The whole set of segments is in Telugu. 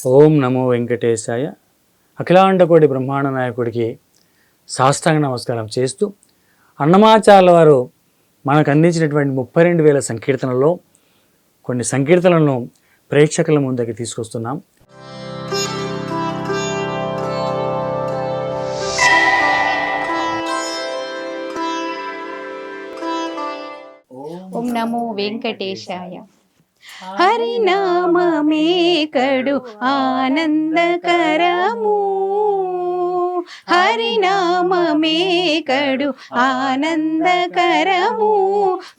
ఓం నమో వెంకటేశాయ. అఖిలాండకోటి బ్రహ్మాండ నాయకుడికి సాష్టాంగ నమస్కారం చేస్తూ అన్నమాచార్యుల వారు మనకు అందించినటువంటి 32,000 సంకీర్తనల్లో కొన్ని సంకీర్తనలను ప్రేక్షకుల ముందుకి తీసుకొస్తున్నాం. ఓం నమో వెంకటేశాయ. హరినామమే కడు ఆనందకరము, హరినామమే కడు ఆనందకరము.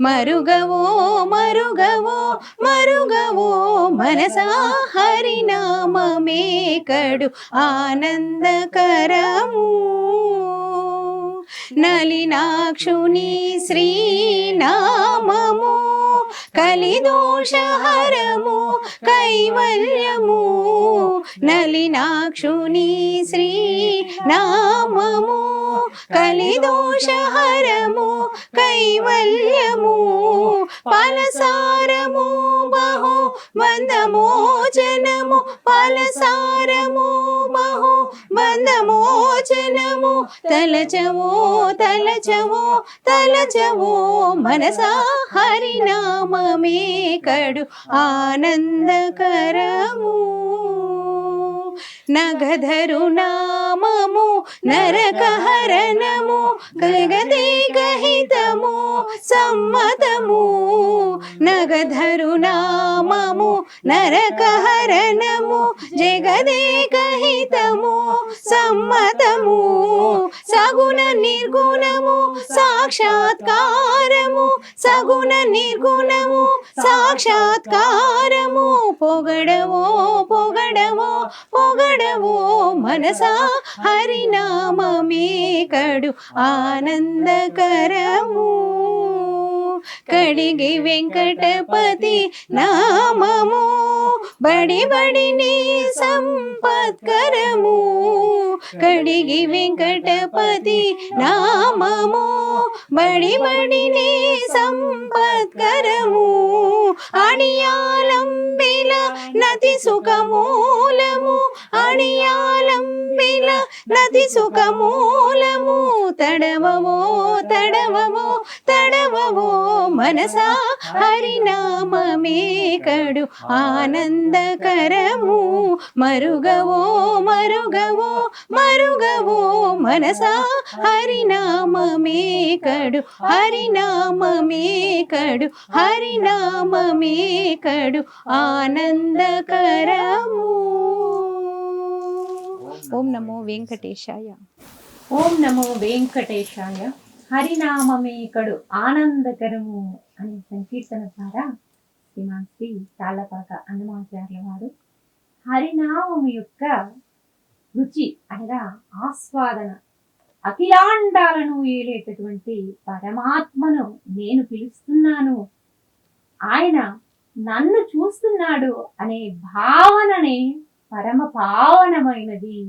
మరుగవో మరుగవో మరుగవో మనసా, హరినామమే కడు ఆనందకరము. నలినాక్షుని శ్రీనామము కలిదోషహరము కైవల్యము. నలినాక్షుని శ్రీనామము కలిదోషహరము కైవల్యము. పలసారము బహు బంధమోచనము, పలసారము బహు బంధమోచనము. తలచవో తలచవో తలచవో మనసా, హరినామమే కడు ఆనందకరము. నగధరు నామము నరకహరణము, గగదేకహితము సమ్మతము. నగధరు నామము నరకహరణము, జగదేకహితము సమ్మతము. సగుణ నిర్గుణము సాక్షాత్కారము, సగుణ నిర్గుణము సాక్షాత్కారము. పొగడవో పొగడవో పొగడవో మనసా, హరినామమే కడు ఆనందకరము. కడిగి వెంకటపతి నామము బడి బడిని సంపత్కరము. కడిగి వెంకటపతి నామము బడి బడిని సంపత్కరము. అడియాలంబిల నతి సుఖమూలము, అడియాలంబిల నతి సుఖమూలము. తడవవో తడవవో తడవవో మనసా, హరినామమే కడు ఆనందకరము. మరుగవో మరుగవో మరుగవో మనసా, హరినామమే కడు హరినామమే కడు హరినామమే కడు ఆనందకరము. ఓం నమో వెంకటేశాయ. ఓం నమో వెంకటేశాయ. హరినామమే కడు ఆనందకరము అనే సంకీర్తన ద్వారా శ్రీమాన్ శ్రీ తాళ్ళపాక అన్నమాచార్యుల వారు హరినామము యొక్క రుచి అనగా ఆస్వాదన, అఖిలాండాలను ఏలేటటువంటి పరమాత్మను నేను పిలుస్తున్నాను, ఆయన నన్ను చూస్తున్నాడు అనే భావననే పరమ పావనమైనది.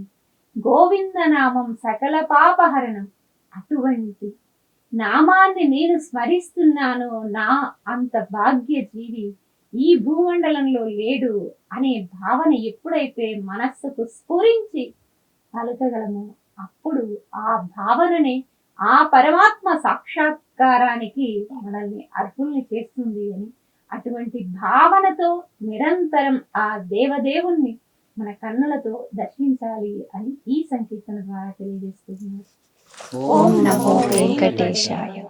గోవిందనామం సకల పాపహరణం. అటువంటి నామాన్ని నేను స్మరిస్తున్నాను, నా అంత భాగ్య జీవి ఈ భూమండలంలో లేడు అనే భావన ఎప్పుడైతే మనస్సుకు స్ఫురించి పలకగలమో అప్పుడు ఆ భావననే ఆ పరమాత్మ సాక్షాత్కారానికి మనల్ని అర్హుల్ని చేస్తుంది అని, అటువంటి భావనతో నిరంతరం ఆ దేవదేవుణ్ణి మన కన్నులతో దర్శించాలి అని ఈ సంకీర్తన ద్వారా తెలియజేస్తున్నారు. ఓం నమో వెంకటేశాయ.